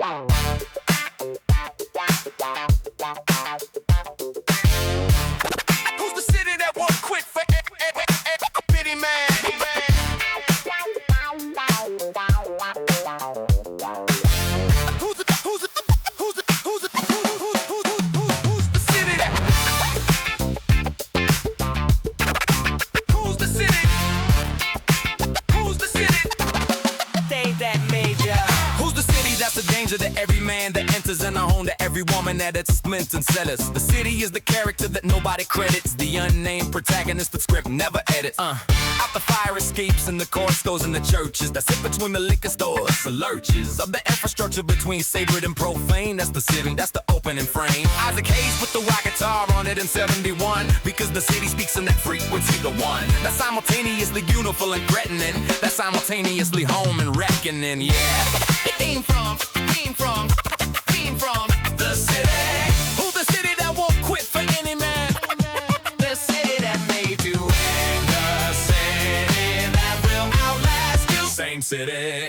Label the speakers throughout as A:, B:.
A: Who's the city that won't quit for pity man? Who's the city that? Who's the city? Who's the city? They that major. Who's the city that's a danger to every man that enters in a home, to every woman that it's meant and sellers? The city is the character that nobody credits, the unnamed protagonist the script never edits. Out the fire escapes and the chorus goes in the churches that sit between the liquor stores, the lurches of the infrastructure between sacred and profane. That's the city, that's the opening frame. Isaac Hayes put the rock guitar on it in 71, because the city speaks in that frequency, the one that's simultaneously beautiful and threatening, that's simultaneously home and reckoning. Yeah, theme from the city. Who's the city that won't quit for any man? The city that made you, and the city that will outlast you. Same city.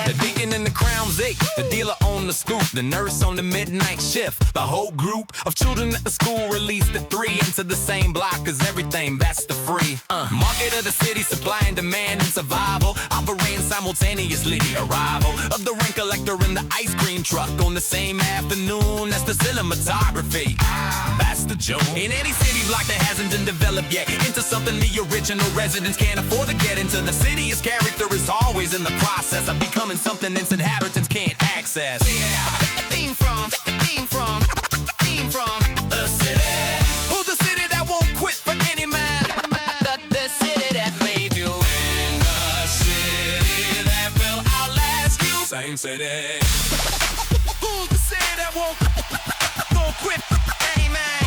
A: The deacon in the Crown Vic, the dealer on the scoop, the nurse on the midnight shift, the whole group of children at the school released at 3 into the same block, cause everything that's the free market of the city, supply and demand and survival, operating simultaneously. The arrival of the rent collector in the ice cream truck on the same afternoon, that's the cinematography. That's the joke. In any city block that hasn't been developed yet into something the original residents can't afford to get into, the city's character is always in the process of becoming something its inhabitants can't access. Theme from the city. Who's the city that won't quit for any man? The city that made you, and the city that will outlast you. Same city. Who's the city that won't quit for any man?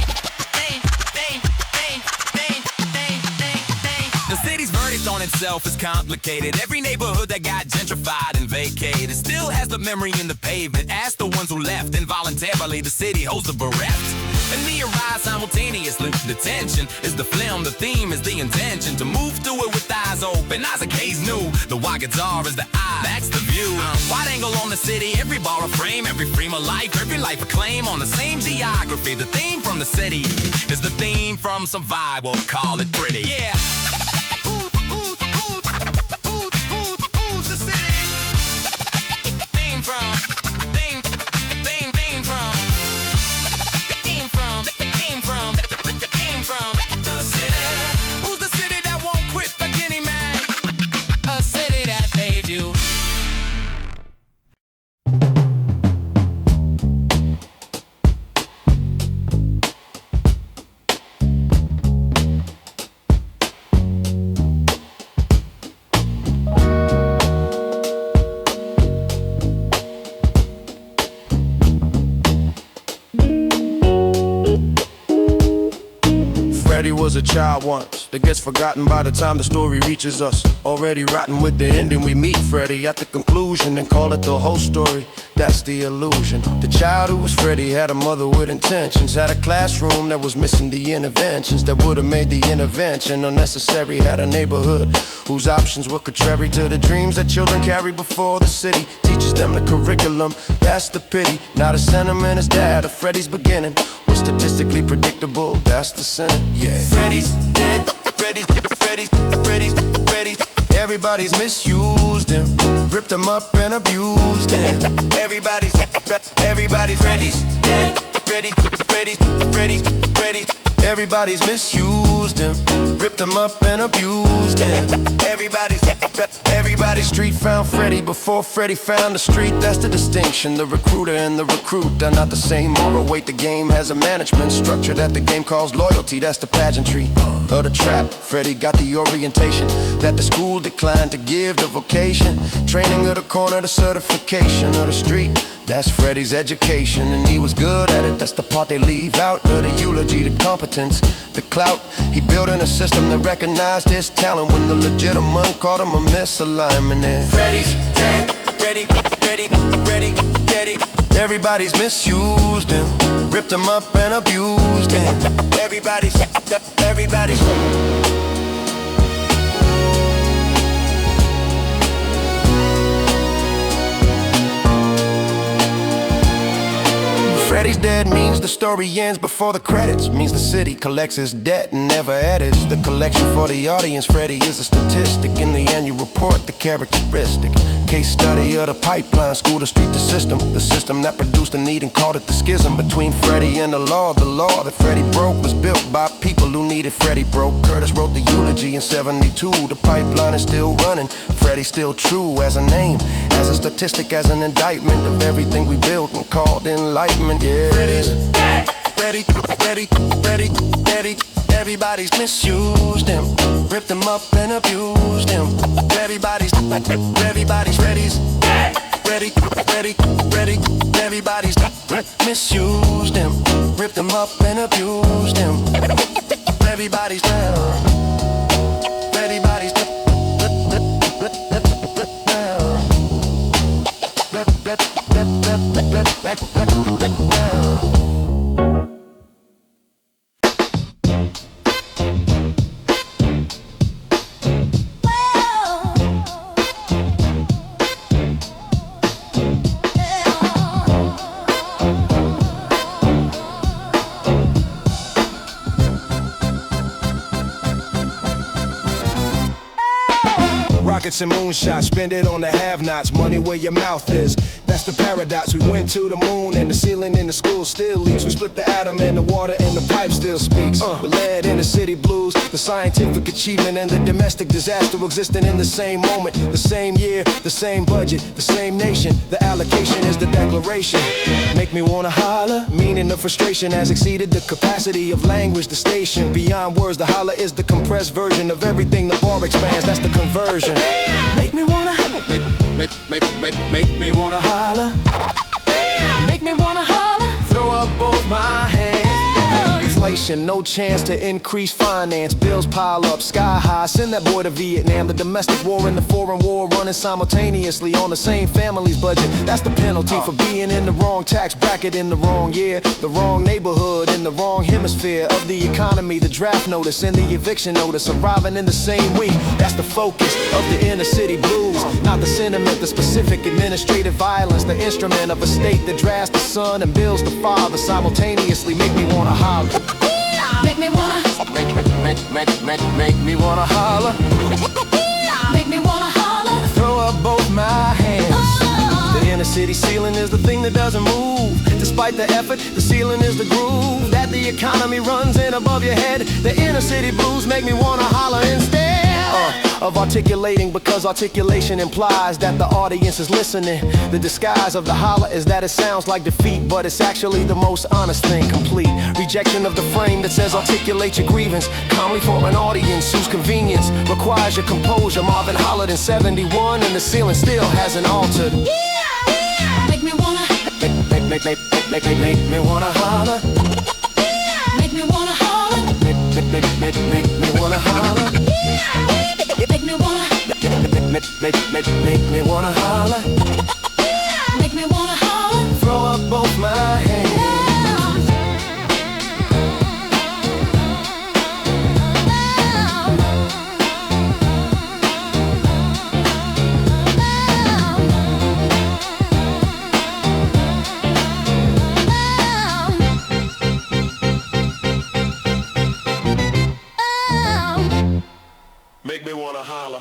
A: The city's verdict on itself is complicated. Every neighborhood that got gentrified and vacated still has the memory in the pavement. Ask the ones who left involuntarily. The city holds the bereft, and they arise simultaneously. The tension is the film, the theme is the intention to move through it with eyes open. Isaac Hayes knew the wide guitar is the eye, that's the view. Wide angle on the city, every bar a frame, every frame of life, every life a claim on the same geography. The theme from the city is the theme from some vibe, we'll call it pretty. Yeah. Who's the city? Theme from the city. Who's the city that won't quit for any man? A city that made you.
B: Freddie was a child once that gets forgotten by the time the story reaches us. Already rotten with the ending, we meet Freddie at the conclusion and call it the whole story. That's the illusion. The child who was Freddie had a mother with intentions, had a classroom that was missing the interventions that would have made the intervention unnecessary, had a neighborhood whose options were contrary to the dreams that children carry before the city teaches them the curriculum. That's the pity. Now the sentiment is dead of Freddie's beginning was statistically predictable. That's the sin. Yeah. Freddie's dead. Freddie's. Everybody's misused him, ripped him up and abused him. Everybody's Freddie's dead. Freddie. Everybody's misused him, ripped him up and abused him. Everybody's street found Freddie before Freddie found the street. That's the distinction. The recruiter and the recruit are not the same moral weight. The game has a management structure that the game calls loyalty. That's the pageantry of the trap. Freddie got the orientation that the school declined to give the vocation. Training of the corner, the certification of the street. That's Freddie's education, and he was good at it. That's the part they leave out of the eulogy. The competence, the clout. He built in a system that recognized his talent when the legitimate called him a misalignment. And Freddie's dead. Freddie. Everybody's misused him, ripped him up and abused him. Everybody's dead means the story ends before the credits. Means the city collects its debt and never edits. The collection for the audience, Freddie, is a statistic in the annual report, the characteristic. Case study of the pipeline, school to street, the system that produced the need and called it the schism between Freddie and the law. The law that Freddie broke was built by people who needed Freddie broke. Curtis wrote the eulogy in 72. The pipeline is still running, Freddie still true as a name, as a statistic, as an indictment of everything we built and called enlightenment. Yeah, Freddie, everybody's misused him, ripped him up and abused him. Everybody's Freddie's. Everybody's misused him, ripped him up and abused him. Everybody's down. Everybody's down. Rockets and moonshots, spend it on the have-nots. Money where your mouth is, that's the paradox. We went to the moon and the ceiling in the school still leaks. We split the atom and the water and the pipe still speaks. We led in the city blues, the scientific achievement and the domestic disaster existing in the same moment, the same year, the same budget, the same nation. The allocation is the declaration. Make me wanna holler, meaning the frustration has exceeded the capacity of language. The station beyond words, the holler is the compressed version of everything the bar expands. That's the conversion. Make me wanna make me wanna holler. Make me wanna holler. Throw up both my hands. Inflation, no chance to increase finance. Bills pile up sky high. Send that boy to Vietnam. The domestic war and the foreign war running simultaneously on the same family's budget. That's the penalty for being in the wrong tax bracket in the wrong year, the wrong neighborhood in the wrong hemisphere of the economy. The draft notice and the eviction notice arriving in the same week. That's the focus of the inner city blues, not the sentiment, the specific administrative violence, the instrument of a state that drafts the son and bills the father simultaneously. Make me wanna holler.
C: Make me wanna
B: Make me wanna holler.
C: Make me wanna holler.
B: Throw up both my hands. The inner city ceiling is the thing that doesn't move. Despite the effort, the ceiling is the groove that the economy runs in above your head. The inner city blues make me wanna holler instead of articulating, because articulation implies that the audience is listening. The disguise of the holler is that it sounds like defeat, but it's actually the most honest thing, complete rejection of the frame that says articulate your grievance calmly for an audience whose convenience requires your composure. Marvin hollered in 71 and the ceiling still hasn't altered.
C: Make me wanna
B: Make me wanna holler.
C: Make me wanna holler.
B: Make me wanna holler.
C: Make me wanna
B: Make me wanna holler.
C: Make me wanna holler.
B: Throw up both my hands. Make me wanna holler.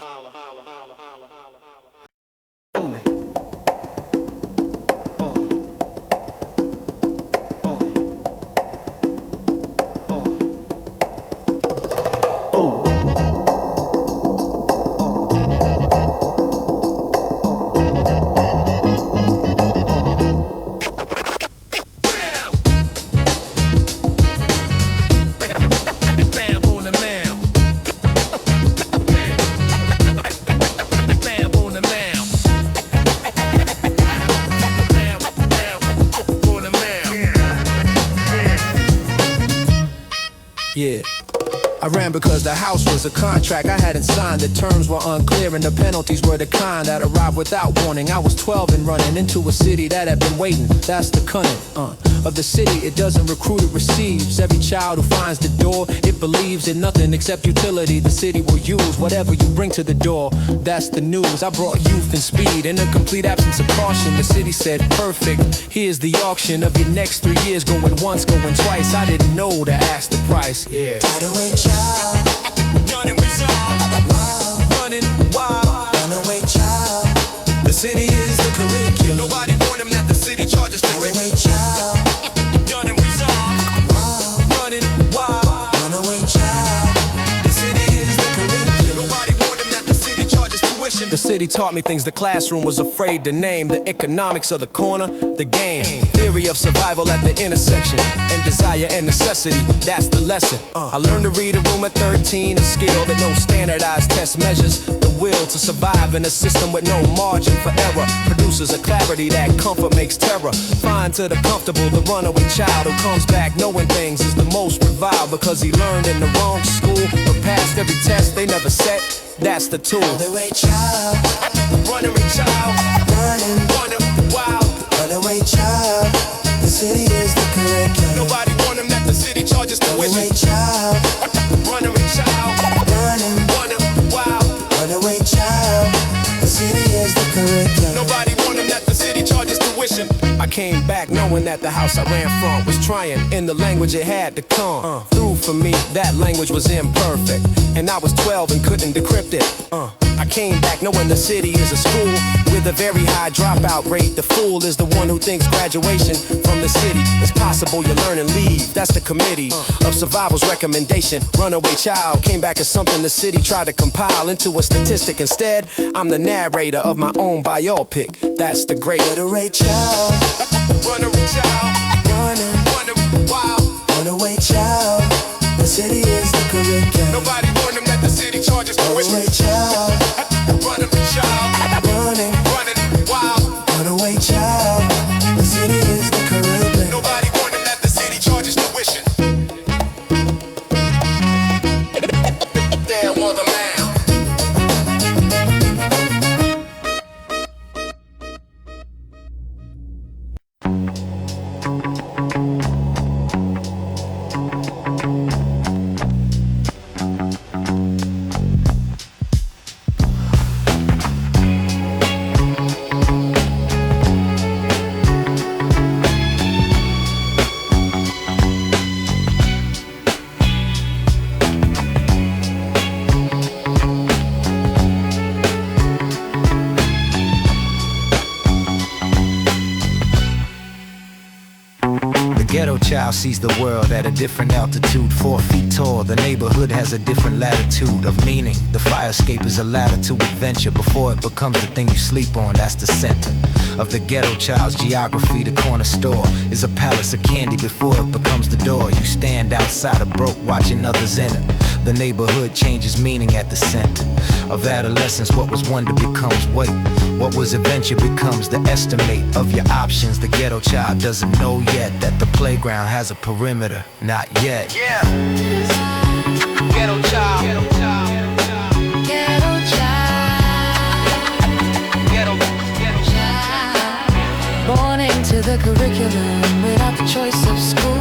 B: Yeah. I ran because the house was a contract I hadn't signed. The terms were unclear and the penalties were the kind that arrived without warning. I was 12 and running into a city that had been waiting. That's the cunning.
D: of the city. It doesn't recruit, it receives. Every child who finds the door, it believes in nothing except utility. The city will use whatever you bring to the door. That's the news. I brought youth and speed in a complete absence of caution. The city said, perfect, here's the auction of your next 3 years. Going once, going twice. I didn't know to ask the price. Yeah.
B: Runaway child,
A: Running resolve, running wild.
B: runaway child,
A: The city is the curriculum. Nobody warned them that the city charges tuition.
B: runaway child,
A: Running resolve, running wild.
B: runaway child.
A: The city is the curriculum. Nobody warned them that the city charges tuition.
D: The city taught me things the classroom was afraid to name. The economics of the corner, the game. Theory of survival at the intersection. And desire and necessity, that's the lesson. I learned to read a room at 13, a skill that no standardized test measures. The will to survive in a system with no margin for error. Produces a clarity that comfort makes terror. Find to the comfortable, the runaway child who comes back knowing things is the most reviled. Because he learned in the wrong school, but passed every test they never set. That's the tool.
B: Runaway child,
A: Runaway child,
B: running,
A: running wild.
B: runaway child. The city is the curriculum.
A: Nobody warned them that the city charges
B: Runaway
A: tuition.
B: child,
A: Runaway child,
B: running,
A: running wild.
B: runaway child. The city is the curriculum.
A: Nobody warned them that the city charges tuition.
D: I came back knowing that the house I ran from was trying in the language it had to come through for me. That language was imperfect, and I was 12 and couldn't decrypt it. I came back knowing the city is a school with a very high dropout rate. The fool is the one who thinks graduation from the city is possible. You learn and leave. That's the committee of survival's recommendation. Runaway child came back as something the city tried to compile into a statistic. Instead, I'm the narrator of my own biopic. That's the great
B: Runaway child,
A: Runaway child,
B: running,
A: running wild.
B: runaway child. The city is the curriculum.
A: Nobody warned them that the city charges tuition.
B: Runaway child,
A: Runaway child,
B: running,
A: running wild.
B: runaway child. The city is the curriculum.
A: Nobody warned them that the city charges tuition. There was a man.
E: Ghetto child sees the world at a different altitude, 4 feet tall. The neighborhood has a different latitude of meaning. The fire escape is a ladder to adventure. Before it becomes the thing you sleep on, that's the center of the ghetto child's geography. The corner store is a palace of candy before it becomes the door. You stand outside of broke watching others enter. The neighborhood changes meaning at the center of adolescence. What was wonder becomes weight. What was adventure becomes the estimate of your options. The ghetto child doesn't know yet that the playground has a perimeter. Not yet.
A: Yeah. Ghetto child. Ghetto child.
C: Ghetto child,
A: Ghetto
C: child, born into the curriculum without the choice of school.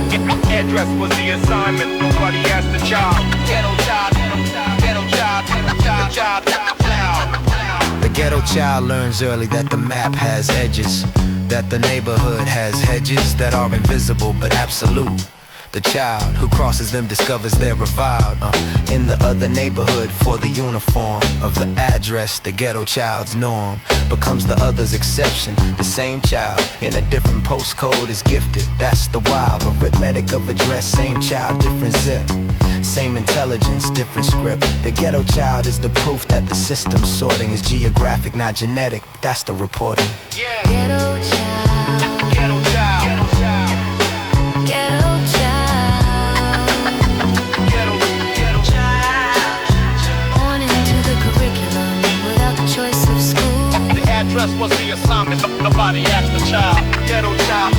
A: Address was the assignment. Nobody asked the child. Ghetto child. Ghetto child. Ghetto child.
E: The ghetto child learns early that the map has edges, that the neighborhood has hedges that are invisible but absolute. The child who crosses them discovers they're reviled in the other neighborhood for the uniform of the address. The ghetto child's norm becomes the other's exception. The same child in a different postcode is gifted. That's the wild arithmetic of address. Same child, different zip. Same intelligence, different script. The ghetto child is the proof that the system sorting is geographic, not genetic. That's the reporting.
A: Yeah.
C: Ghetto child,
A: Ghetto child.
C: ghetto child,
A: Ghetto child.
C: born into the curriculum without the choice of school.
A: The address was the assignment. Nobody asked the child. Ghetto child.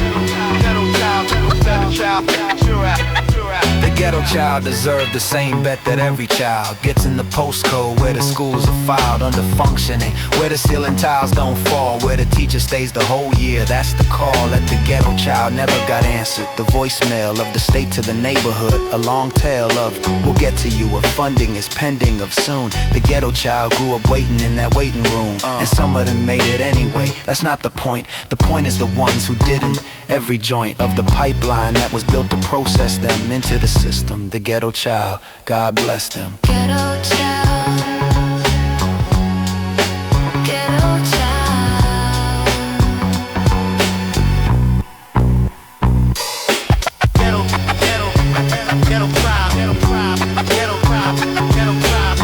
A: Ghetto child. Ghetto child. True rap. True rap.
E: The ghetto child deserve the same bet that every child gets in the postcode where the schools are filed under functioning, where the ceiling tiles don't fall, where the teacher stays the whole year. That's the call that the ghetto child never got answered. The voicemail of the state to the neighborhood, a long tale of we'll get to you, of funding is pending of soon. The ghetto child grew up waiting in that waiting room, and some of them made it anyway. That's not the point. The point is the ones who didn't. Every joint of the pipeline that was built to process them into the system. The ghetto child, God bless them.
C: Ghetto child, ghetto child.
B: Ghetto, ghetto, ghetto crowd, ghetto crowd, ghetto crowd, ghetto crowd,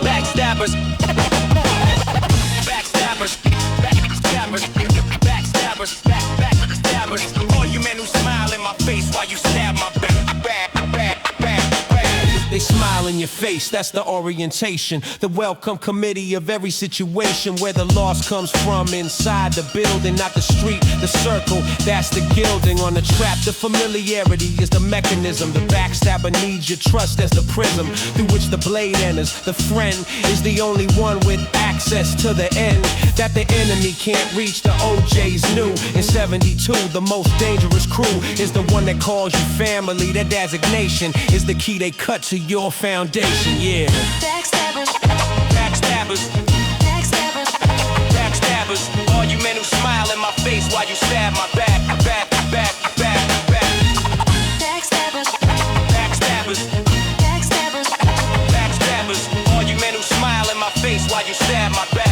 A: Backstabbers, backstabbers, backstabbers, backstabbers, backstabbers. All you men who smile in my face while you stab my back. They smile in your face, that's the orientation. The welcome committee of every situation where the loss comes from inside the building, not the street, the circle, that's the gilding. On the trap, the familiarity is the mechanism. The backstabber needs your trust as the prism through which the blade enters. The friend is the only one with access to the end that the enemy can't reach. The OJ's new in 72. The most dangerous crew is the one that calls you family. That designation is the key they cut to your foundation, yeah.
C: Backstabbers,
A: Backstabbers,
C: backstabbers,
A: backstabbers. All you men who smile in my face while you stab my back.
C: backstabbers,
A: Backstabbers,
C: backstabbers.
A: backstabbers. All you men who smile in my face while you stab my back.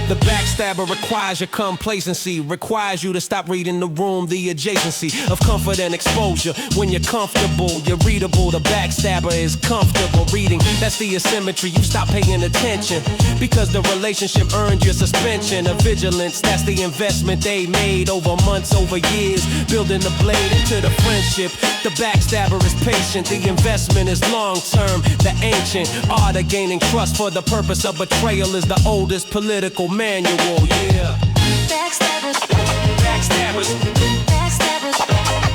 A: The backstabber requires your complacency, requires you to stop reading the room, the adjacency of comfort and exposure. When you're comfortable, you're readable. The backstabber is comfortable reading. That's the asymmetry. You stop paying attention because the relationship earned your suspension of vigilance. That's the investment they made over months, over years, building the blade into the friendship. The backstabber is patient. The investment is long term. The ancient art of gaining trust for the purpose of betrayal is the oldest political manual, yeah.
C: Backstabbers,
A: Backstabbers,
C: backstabbers,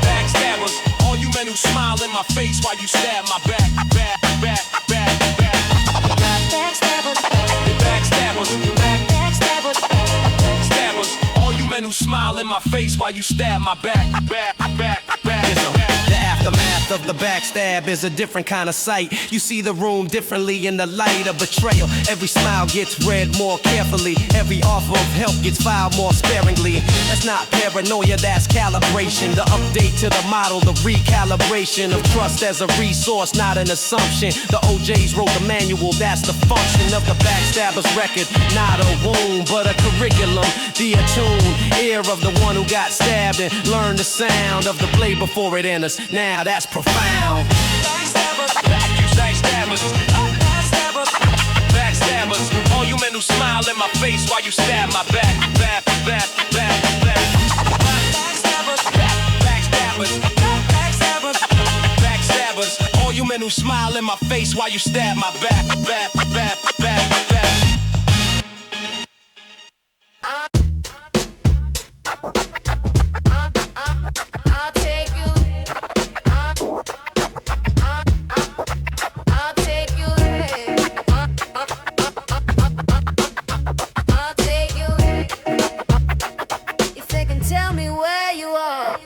A: backstabbers. All you men who smile in my face while you stab my back.
C: backstabbers,
A: Backstabbers,
C: backstabbers.
A: backstabbers. All you men who smile in my face while you stab my back.
D: The aftermath of the backstab is a different kind of sight. You see the room differently in the light of betrayal. Every smile gets read more carefully. Every offer of help gets filed more sparingly. That's not paranoia, that's calibration. The update to the model, the recalibration of trust as a resource, not an assumption. The OJs wrote the manual, that's the function of the backstabber's record. Not a wound, but a curriculum. The attuned ear of the one who got stabbed and learn the sound of the blade before it enters. Now that's profound.
A: Backstabbers, backstabbers, backstabbers. All you men who smile in my face while you stab my back. Backstabbers, backstabbers, backstabbers. All you men who smile in my face while you stab my back.
C: I'll take you. I'll take you there. I'll take you there. If they can tell me where you are,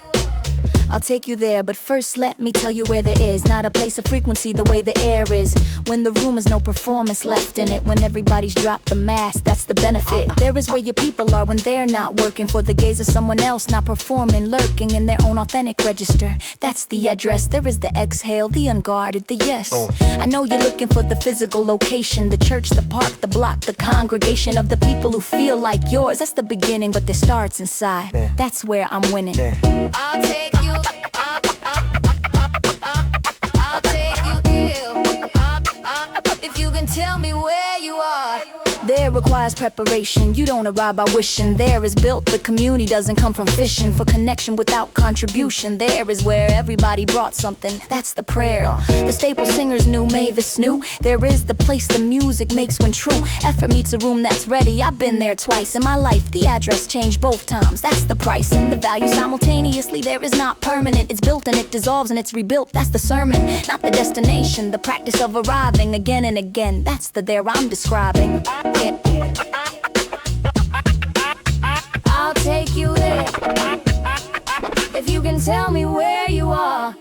C: I'll take you there, but first let me tell you where there is not a place of frequency the way the air is. When the room is no performance left in it, when everybody's dropped the mask, that's the benefit. There is where your people are when they're not working for the gaze of someone else, not performing, lurking in their own authentic register. That's the address. There is the exhale, the unguarded, the yes. I know you're looking for the physical location, the church, the park, the block, the congregation of the people who feel like yours. That's the beginning, but it starts inside. That's where I'm winning. I'll take you. I'll take you if you can tell me where you are. There requires preparation. You don't arrive by wishing. There is built. The community doesn't come from fishing for connection without contribution. There is where everybody brought something. That's the prayer. The staple singers knew, Mavis knew. There is the place the music makes when true effort meets a room that's ready. I've been there twice in my life. The address changed both times. That's the price and the value simultaneously. There is not permanent. It's built and it dissolves and it's rebuilt. That's the sermon, not the destination. The practice of arriving again and again. That's the there I'm describing. I'll take you there if you can tell me where you are.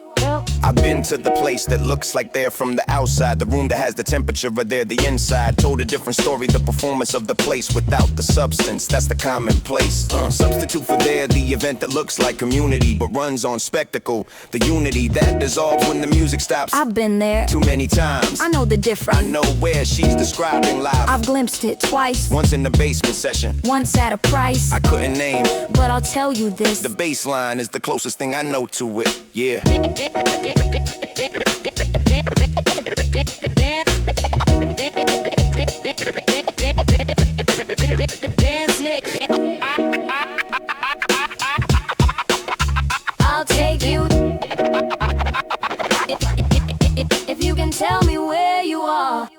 B: I've been to the place that looks like they're from the outside, the room that has the temperature, but they're the inside. Told a different story, the performance of the place without the substance. That's the commonplace. Substitute for there, the event that looks like community, but runs on spectacle. The unity that dissolves when the music stops.
C: I've been there
B: too many times.
C: I know the difference.
B: I know where she's describing live.
C: I've glimpsed it twice.
B: Once in the basement session,
C: once at a price
B: I couldn't name,
C: but I'll tell you this.
B: The bass line is the closest thing I know to it. Yeah.
C: I'll take you if you can tell me where you are.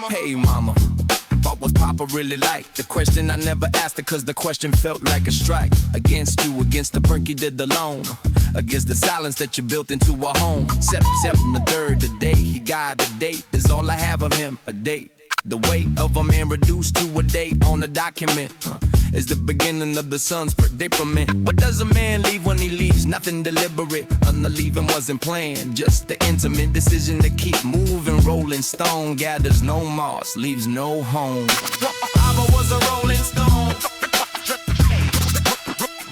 D: Hey mama, what was Papa really like? The question I never asked it, cause the question felt like a strike. Against you, against the brink you did alone, against the silence that you built into a home. September the 3rd, the day he died, the date is all I have of him, a date. The weight of a man reduced to a date on a document is the beginning of the sun's predicament. What does a man leave when he leaves? Nothing deliberate, and the leaving wasn't planned. Just the intimate decision to keep moving. Rolling stone gathers no moss, leaves no home. Papa was a rolling stone.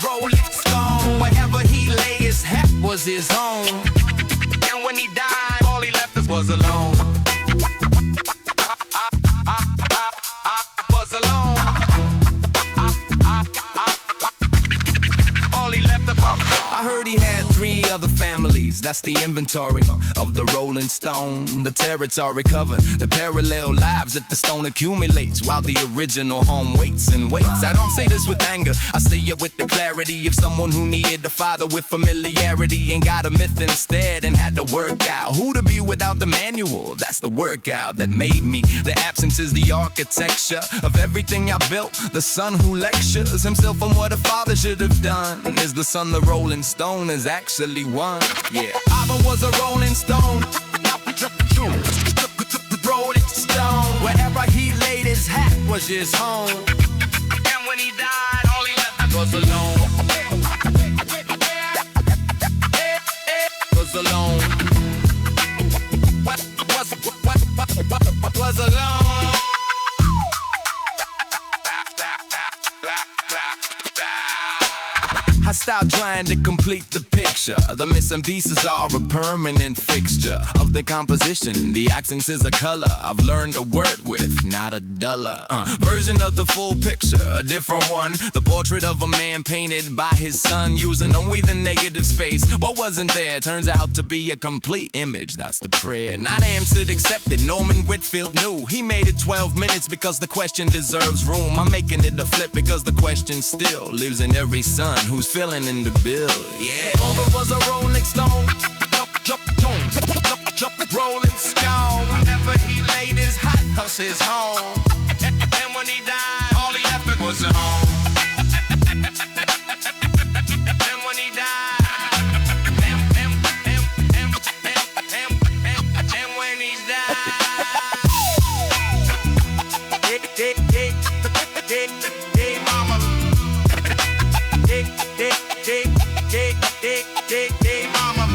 D: Rolling stone. Wherever he lay, his hat was his home. And when he died, all he left us was alone. I heard he had 3 other families. That's the inventory of the Rolling Stone. The territory covered, the parallel lives that the stone accumulates, while the original home waits and waits. I don't say this with anger, I say it with the clarity of someone who needed the father with familiarity and got a myth instead and had to work out who to be without the manual. That's the workout that made me. The absence is the architecture of everything I built. The son who lectures himself on what a father should have done is the son the Rolling Stone is actually one. Yeah, Papa was a Rolling Stone. Rolling Stone. Wherever he laid his hat was his home. And when he died, all he left was alone. Was alone. Was alone. I
A: stop trying to complete the picture. The missing pieces are a permanent fixture of the composition. The accents is a color I've learned to work with, not a duller version of the full picture, a different one. The portrait of a man painted by his son, using only the negative space. What wasn't there turns out to be a complete image. That's the prayer. Not answered, accepted. Norman Whitfield knew he made it 12 minutes because the question deserves room. I'm making it a flip because the question still lives in every son who's filling in the bill. Yeah, Homer was a Rolling Stone. Rolling Stone. Whenever he laid his hot house his home. And when he died, all he ever was at home. And when he died, and when he died, mama. Mama.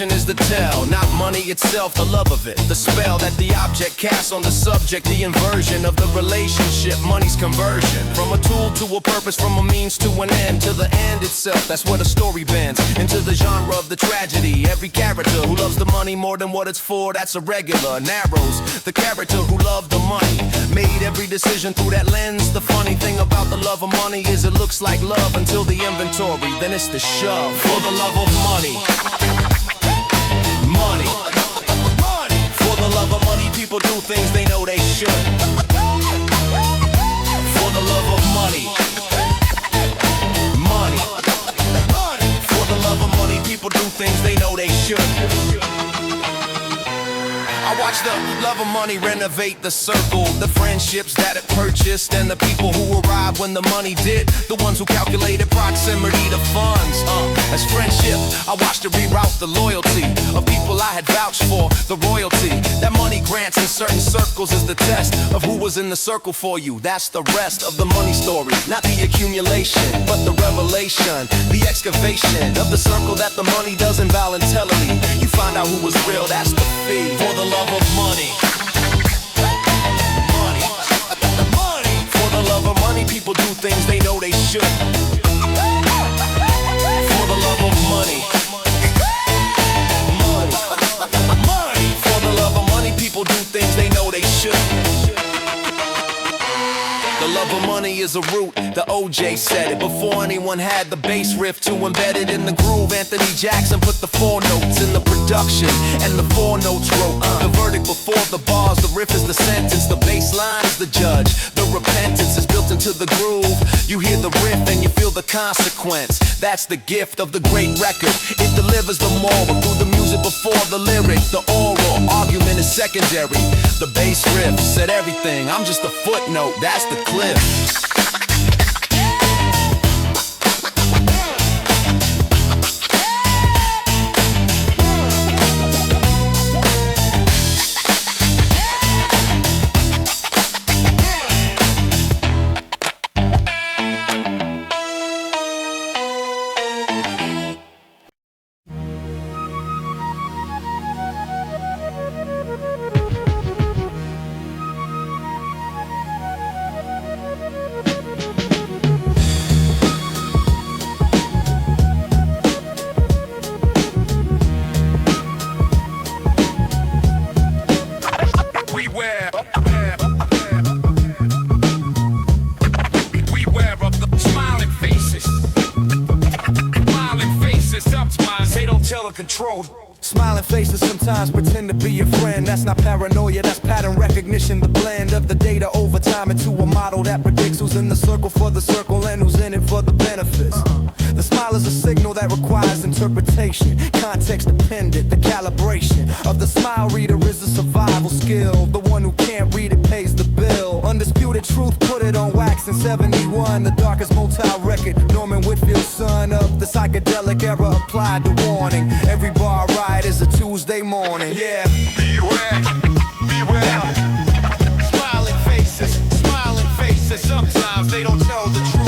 A: Is the tell, not money itself, the love of it, the spell that the object casts on the subject, the inversion of the relationship, money's conversion from a tool to a purpose, from a means to an end, to the end itself. That's where the story bends into the genre of the tragedy. Every character who loves the money more than what it's for, that's a regular. Narrows the character who loved the money, made every decision through that lens. The funny thing about the love of money is it looks like love until the inventory, then it's the shove. For the love of money. Money. For the love of money, people do things they know they should. For the love of money. Money. For the love of money, people do things they know they should. I watch the love of money renovate the circle, the friendships that it purchased, and the people who arrived when the money did, the ones who calculated proximity to funds. As friendship, I watched it reroute the loyalty of people I had vouched for, the royalty that money grants in certain circles is the test of who was in the circle for you. That's the rest of the money story, not the accumulation, but the revelation, the excavation of the circle that the money does involuntarily. You find out who was real, that's the fee. For the love of money. Money. Money. For the love of money, people do things they know they should. For the love of money. Money. Money. For the love of money, people do things they know they should. The love of money is a root, the OJ said it before anyone had the bass riff to embed it in the groove. Anthony Jackson put the 4 notes in the production, and the 4 notes wrote the verdict before the bars. The riff is the sentence, the bass line is the judge. The repentance is built into the groove. You hear the riff and you feel the consequence. That's the gift of the great record. It delivers the moral through the music before the lyric. The oral argument is secondary. The bass riff said everything. I'm just a footnote. That's the cliff. sometimes they don't tell the control.
D: Smiling faces sometimes pretend to be your friend. That's not paranoia, that's pattern recognition. The blend of the data over time into a model that predicts who's in the circle for the circle and who's in it for the benefits. The smile is a signal that requires interpretation, context dependent. The calibration of the smile reader is a survival skill. The one who can't read it pays the bill. Undisputed truth, put it on wax in 71. The darkest Motown record, Norman Whitfield's son of the psychedelic era applied the warning. Every bar ride is a Tuesday morning. Yeah.
B: Beware, beware. Smiling faces, sometimes they don't tell the truth.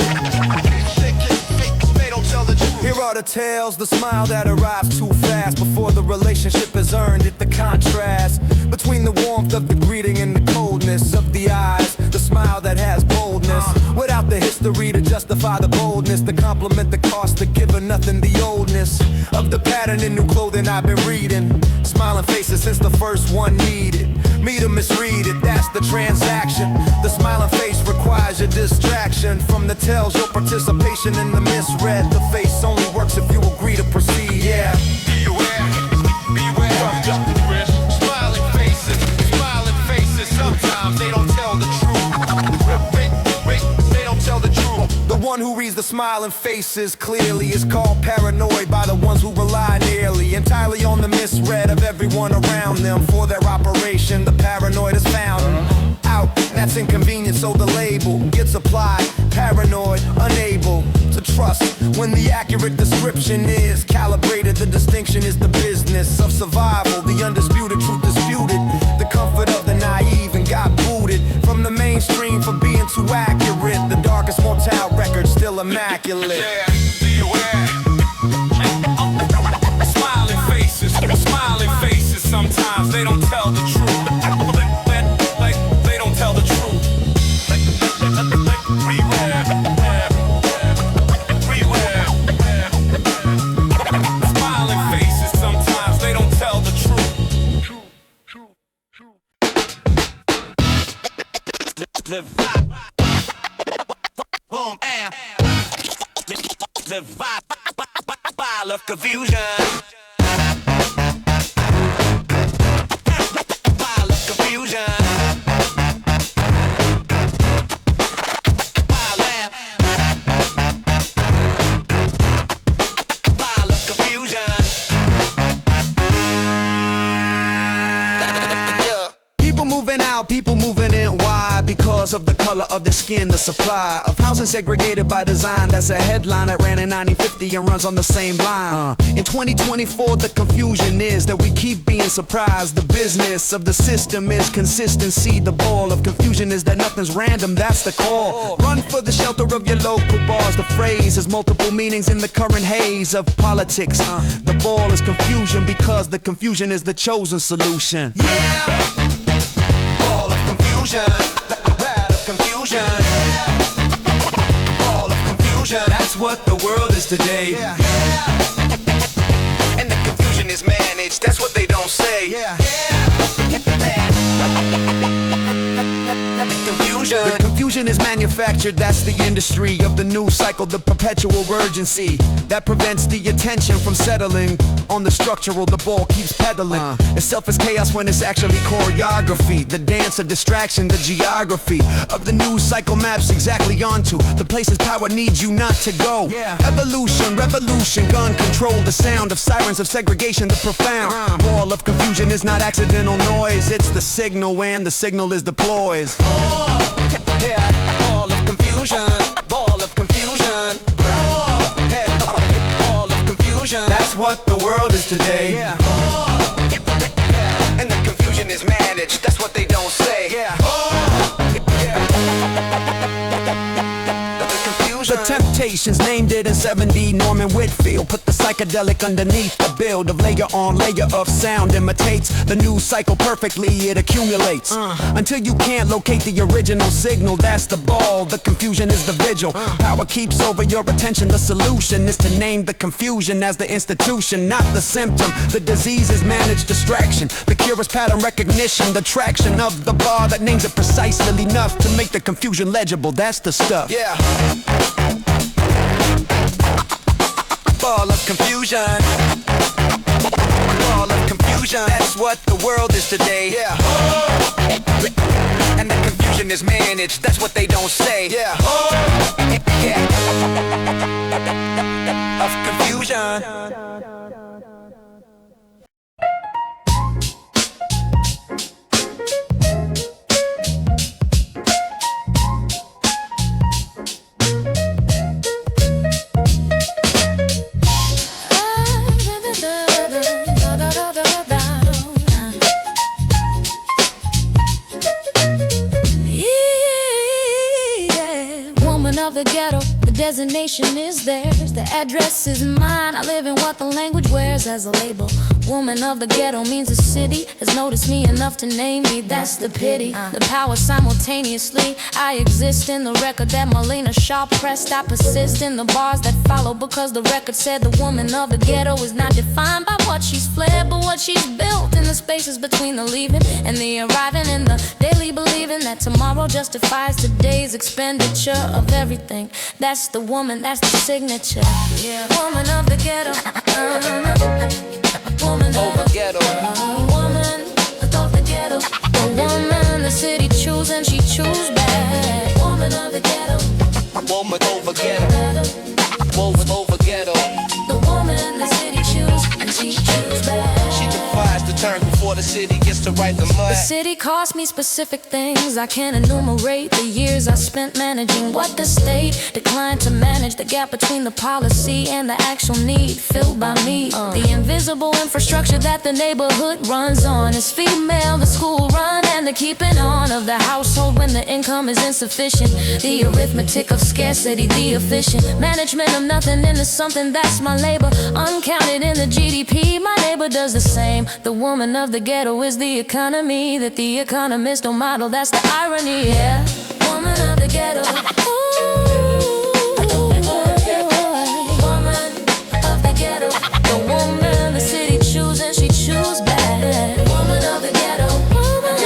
B: They don't tell the truth.
D: Here are the tales, the smile that arrives too fast before the relationship is earned. It the contrast between the warmth of the greeting and the coldness of the eyes. The smile that has boldness without the history to justify the boldness. The compliment, the cost, the giver, nothing the oldness of the pattern in new clothing I've been reading. Smiling faces since the first one needed me to misread it, that's the transaction. The smiling face requires your distraction from the tells, your participation in the misread. The face only works if you agree to proceed, yeah.
B: Beware, beware. Smiling faces, sometimes they don't tell the truth. They don't tell the truth.
D: The one who reads the smiling faces clearly is called paranoid by the ones who rely nearly entirely on the misread of everyone around them. For their operation, the paranoid is found out. That's inconvenient, so the label gets applied. Paranoid, unable to trust when the accurate description is calibrated. The distinction is the business of survival. The undisputed truth disputed. The comfort of the naive and got booted from the mainstream for being too accurate. The darkest Motown record still immaculate.
B: Yeah, beware.
A: Smiling faces, sometimes they don't tell the truth. They don't tell the truth. Beware. Smiling faces, sometimes they don't tell the truth. The vibe. Boom, and the vibe of confusion.
D: People moving in, why? Because of the color of the skin, the supply of housing segregated by design. That's a headline that ran in 1950 and runs on the same line. In 2024, the confusion is that we keep being surprised. The business of the system is consistency. The ball of confusion is that nothing's random, that's the call. Run for the shelter of your local bars. The phrase has multiple meanings in the current haze of politics. The ball is confusion because the confusion is the chosen solution.
B: Yeah. That of confusion, all of confusion.
D: That's what the world is today.
B: Yeah. And the confusion is managed. That's what they don't say.
D: Yeah.
B: The
D: confusion is manufactured, that's the industry of the news cycle, the perpetual urgency that prevents the attention from settling on the structural. The ball keeps pedaling. Itself is chaos when it's actually choreography. The dance of distraction, the geography of the news cycle maps exactly onto the places power needs you not to go. Evolution, revolution, gun control, the sound of sirens of segregation, the profound wall of confusion is not accidental noise. It's the signal and the signal is deployed.
B: ball of confusion, ball of confusion, ball of confusion.
D: That's what the world is today.
B: Yeah. And the confusion is managed. That's what they don't say.
D: Yeah. The Temptations named it in 70. Norman Whitfield put the psychedelic underneath the build of layer on layer of sound imitates the news cycle perfectly. It accumulates until you can't locate the original signal. That's the ball. The confusion is the vigil. Power keeps over your attention. The solution is to name the confusion as the institution, not the symptom. The disease is managed distraction. The cure is pattern recognition. The traction of the bar that names it precisely enough to make the confusion legible. That's the stuff.
B: Yeah. Ball of confusion.
A: confusion. That's what the world is today. Yeah. And the confusion is managed. That's what they don't say. Yeah. Yeah. Of confusion.
C: Of the ghetto, the designation is theirs, the address is mine. I live in what the language wears as a label. Woman of the ghetto means the city has noticed me enough to name me. That's the pity. The power simultaneously. I exist in the record that Melina Shaw pressed. I persist in the bars that follow because the record said the woman of the ghetto is not defined by what she's fled, but what she's built in the spaces between the leaving and the arriving, and the daily believing that tomorrow justifies today's expenditure of everything. That's the woman, that's the signature. Yeah. Woman of the ghetto. Woman of the ghetto. Woman of the ghetto. The woman the city choose and she choose back. Woman of the ghetto.
A: Woman over ghetto. Woman over ghetto.
C: The woman the city choose and she choose back.
A: She defies the turn before the city gets to write the mud.
C: The city cost me specific things. I can't enumerate the years I spent managing what the state declined to manage. The gap between the policy and the actual need filled by me. The invisible infrastructure that the neighborhood runs on is female, the school run, and the keeping on of the household when the income is insufficient. The arithmetic of scarcity, the efficient management of nothing into something. That's my labor, uncounted in the GDP. My neighbor does the same. The woman of the ghetto is the economy that the economists don't model. That's the irony, yeah. Woman of the ghetto. Woman of the ghetto. The woman the city choose and she choose back. Woman of the ghetto. Woman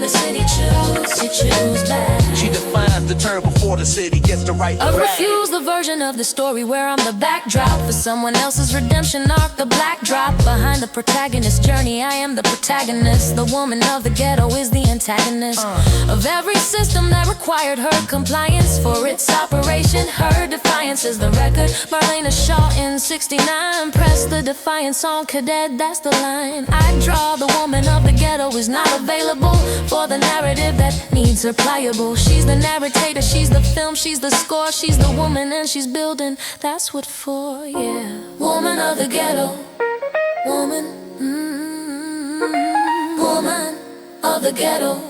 C: the city choose, she choose back.
A: She defines the term before the city gets to write the
C: I
A: rap.
C: refuse the version of the story where I'm the backdrop for someone else's redemption arc, the black drop behind the protagonist's journey. I am the protagonist. The woman of the ghetto is the antagonist of every system that required her compliance for its operation. Her defiance is the record. Marlena Shaw in '69 pressed the defiance on Cadet. That's the line I draw. The woman of the ghetto is not available for the narrative that needs her pliable. She's the narrator, she's the film, she's the score, she's the woman and she's building. That's what for, yeah. Woman of the ghetto. Woman, woman of the ghetto.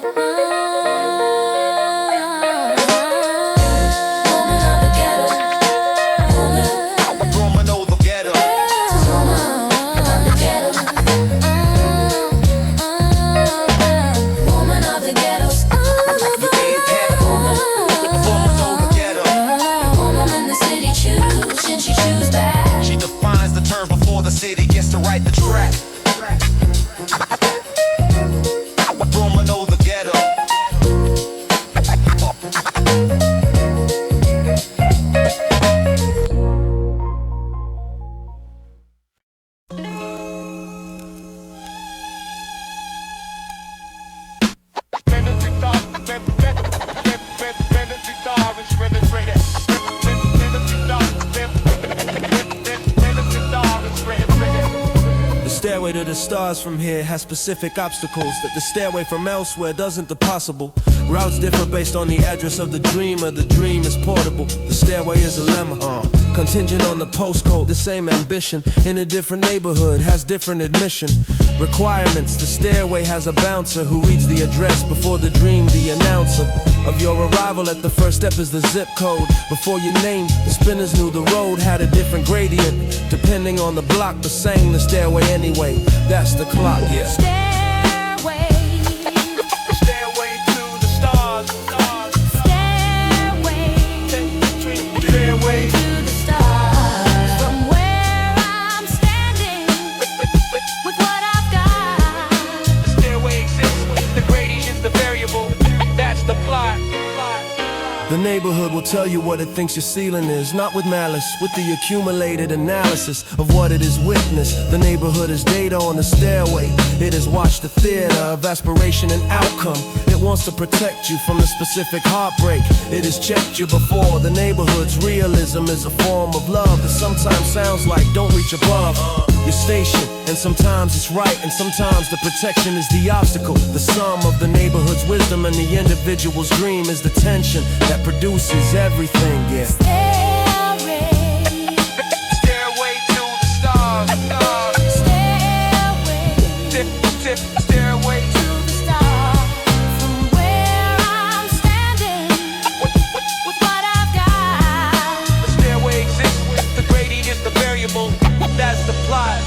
A: The city gets to write the track. Woman of the ghetto.
D: Stairway to the stars from here has specific obstacles that the stairway from elsewhere doesn't. The possible routes differ based on the address of the dreamer. The dream is portable, the stairway is a lemma. Contingent on the postcode, the same ambition in a different neighborhood has different admission requirements. The stairway has a bouncer who reads the address before the dream. The announcer of your arrival at the first step is the zip code. Before your name, the spinners knew the road had a different gradient depending on the block, but sang the stairway anyway. That's the clock, yeah.
C: Stairway.
A: Stairway to the stars.
C: Stairway.
A: Stairway.
C: To the stars. From where I'm standing with what I've got.
A: The stairway exists, the gradient, the variable. That's the plot.
D: The neighborhood will tell you what it thinks your ceiling is. Not with malice, with the accumulated analysis of what it is witnessed. The neighborhood is data on the stairway. It has watched the theater of aspiration and outcome. It wants to protect you from the specific heartbreak. It has checked you before. The neighborhood's realism is a form of love that sometimes sounds like don't reach above your station. And sometimes it's right, and sometimes the protection is the obstacle. The sum of the neighborhood's wisdom and the individual's dream is the tension that produces everything, yeah.
C: Stairway.
A: Stairway to the stars.
C: Stairway.
A: Stairway to
C: To the stars. From where I'm standing, with what I've got.
A: the stairway exists. The gradient is the variable. That's the plot.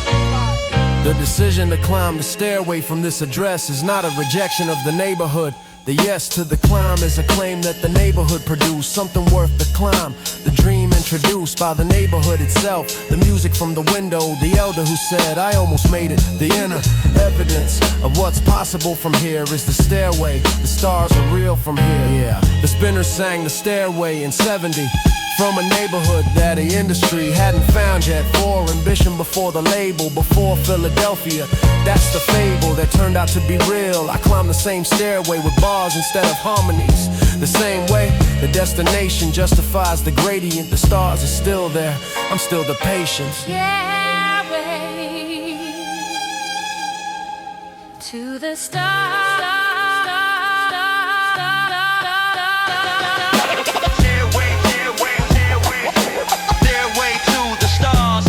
D: The decision to climb the stairway from this address is not a rejection of the neighborhood. The yes to the climb is a claim that the neighborhood produced something worth the climb. The dream introduced by the neighborhood itself. The music from the window, the elder who said, I almost made it. The inner evidence of what's possible from here is the stairway. The stars are real from here, yeah. The Spinners sang the stairway in 70. From a neighborhood that the industry hadn't found yet. For ambition before the label, before Philadelphia. That's the fable that turned out to be real. I climbed the same stairway with bars instead of harmonies. The same way the destination justifies the gradient. The stars are still there, I'm still the patient.
C: Stairway to the stars.
A: Stairway to the stars.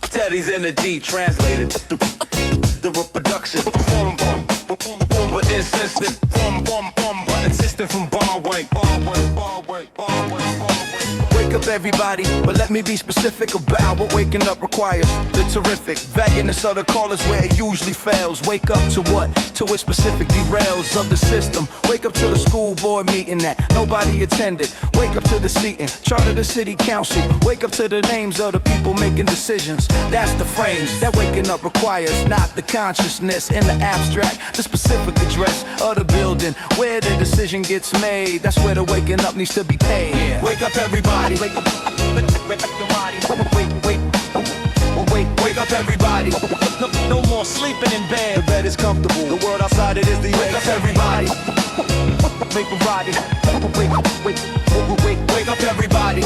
A: Teddy's in the D, translated the reproduction. But insistent, but insistent from Barway. Wake up everybody, but let me be specific about what waking up requires. The terrific vagueness of the call is where it usually fails. Wake up to what? To what specific derails of the system. Wake up to the school board meeting that nobody attended. Wake up to the seating, chart of the city council. Wake up to the names of the people making decisions. That's the frames that waking up requires, not the consciousness in the abstract. The specific address of the building where the decision gets made. That's where the waking up needs to be paid. Yeah. Wake up everybody. Wake up everybody. Wake up everybody. No more sleeping in bed. The bed is comfortable. The world outside it is the wake up everybody. Wake up everybody.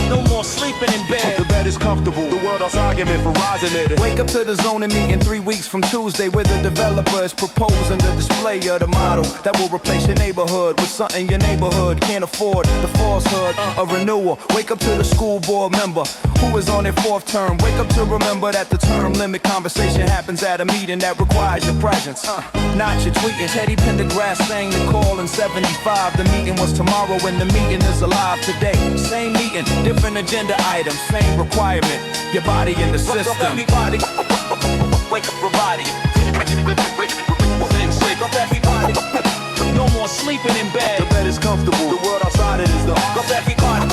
A: No more sleeping in bed. The bed is comfortable. The world else argument for rising it. Wake up to the zoning meeting 3 weeks from Tuesday, where the developer is proposing the display of the model that will replace your neighborhood with something your neighborhood can't afford. The falsehood of renewal. Wake up to the school board member who is on their 4th term. Wake up to remember that the term limit conversation happens at a meeting that requires your presence. Not your tweeting. Teddy Pendergrass sang the call in 75. The meeting was tomorrow and the meeting is alive today. Same meeting, different agenda items, same requirement. Your body in the system. Wake up everybody. Wake up everybody. Wake up everybody. No more sleeping in bed. The bed is comfortable. The world outside it is the wake up everybody.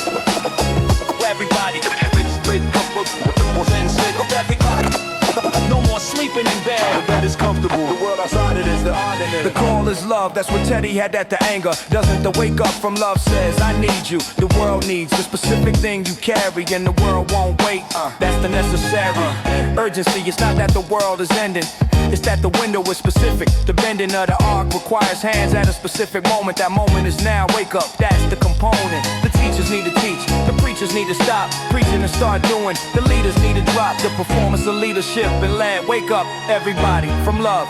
A: Everybody. Wake up everybody. No more sleeping in bed. The bed is comfortable. The world outside it is the ordinary. The call is love. That's what Teddy had at the anger. Doesn't the wake up from love says I need you. The world needs the specific thing you carry, and the world won't wait. That's the necessary urgency. It's not that the world is ending. It's that the window is specific. The bending of the arc requires hands at a specific moment. That moment is now. Wake up. That's the component. The teachers need to teach. The preachers need to stop preaching and start doing. The leaders need to drop the performance of leadership and land. Wake up, everybody, from love.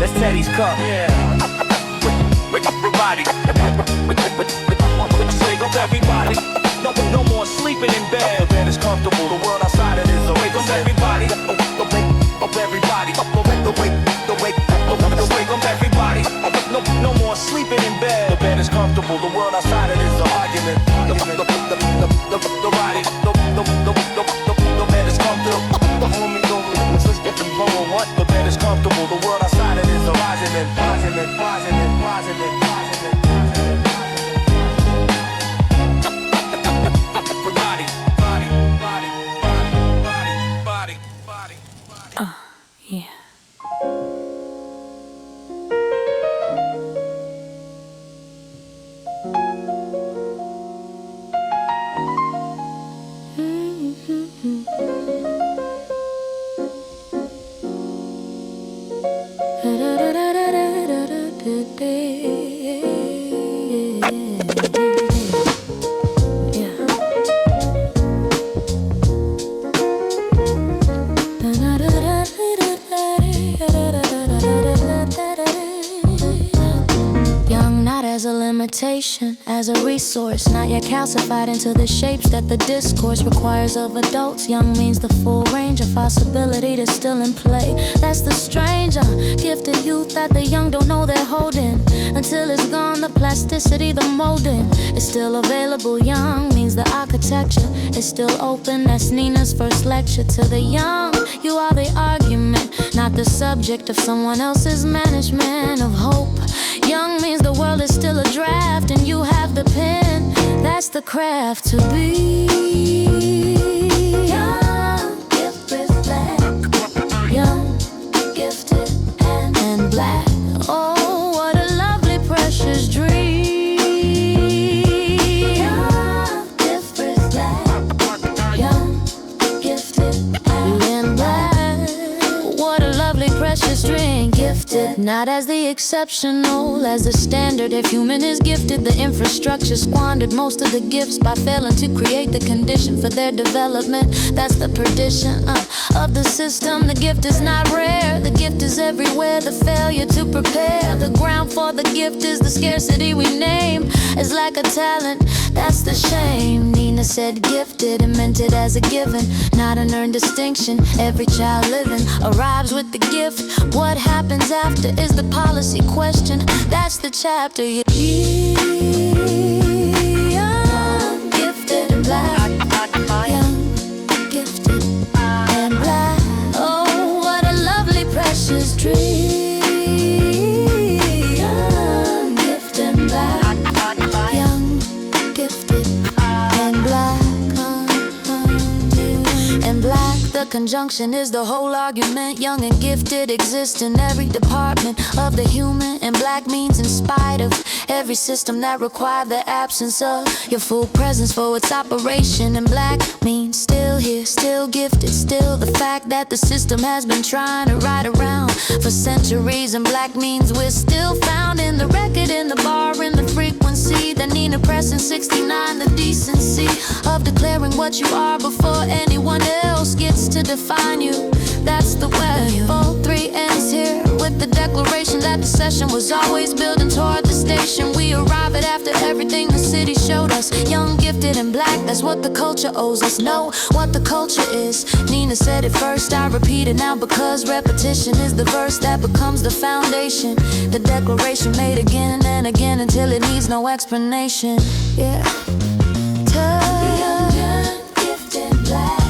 A: That's Teddy's cup. Yeah. Wake up, everybody. Wake up, everybody. No more sleeping in bed. The bed is comfortable. The world outside it is a wake up, everybody. Wake up, everybody. Wake up, everybody. No more sleeping in bed. The bed is comfortable. The world outside it is an argument. The bed is comfortable. The homie, what?
F: As a resource, not yet calcified into the shapes that the discourse requires of adults. Young means the full range of possibility that's still in play. That's the stranger, gifted youth that the young don't know they're holding. Until it's gone, the plasticity, the molding is still available. Young means the architecture is still open. That's Nina's first lecture to the young. You are the argument, not the subject of someone else's management of hope. Young means the world is still a draft and you have the pen. That's the craft to be young, gifted, black. Young, gifted, and black. Oh, what a lovely, precious dream. Young, gifted, black. Young, gifted, and black. What a lovely, precious dream. Gifted, not as the exceptional, as the standard. If human is gifted, the infrastructure squandered most of the gifts by failing to create the condition for their development. That's the perdition of the system. The gift is not rare, the gift is everywhere. The failure to prepare the ground for the gift is the scarcity we name. It's like a talent, that's the shame. Nina said gifted and meant it as a given, not an earned distinction. Every child living arrives with the gift. What happens after is the policy question. That's the chapter. Young, gifted and black. Young, gifted and black. Oh, what a lovely, precious dream. Young, gifted and black. Young, gifted and black. And black, the conjunction is the whole argument. Young and gifted exist in every department of the human, and black means in spite of every system that required the absence of your full presence for its operation. And black means still here, still gifted, still the fact that the system has been trying to ride around for centuries. And black means we're still found in the record, in the bar, in the frequency that Nina pressed in 69. The decency of declaring what you are before anyone else gets to define you. That's the way. 4-3 ends here with the declaration that the session was always building toward the station. We arrive at after everything the city showed us. Young, gifted, and black, that's what the culture owes us. Know what the culture is. Nina said it first, I repeat it now, because repetition is the verse that becomes the foundation. The declaration made again and again until it needs no explanation. Yeah. Young, gifted, black.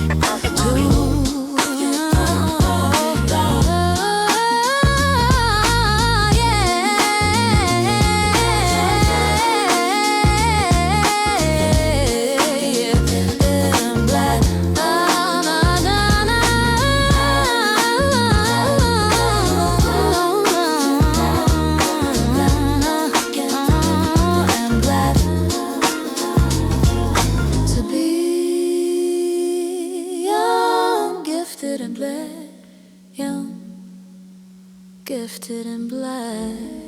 F: Gifted and black.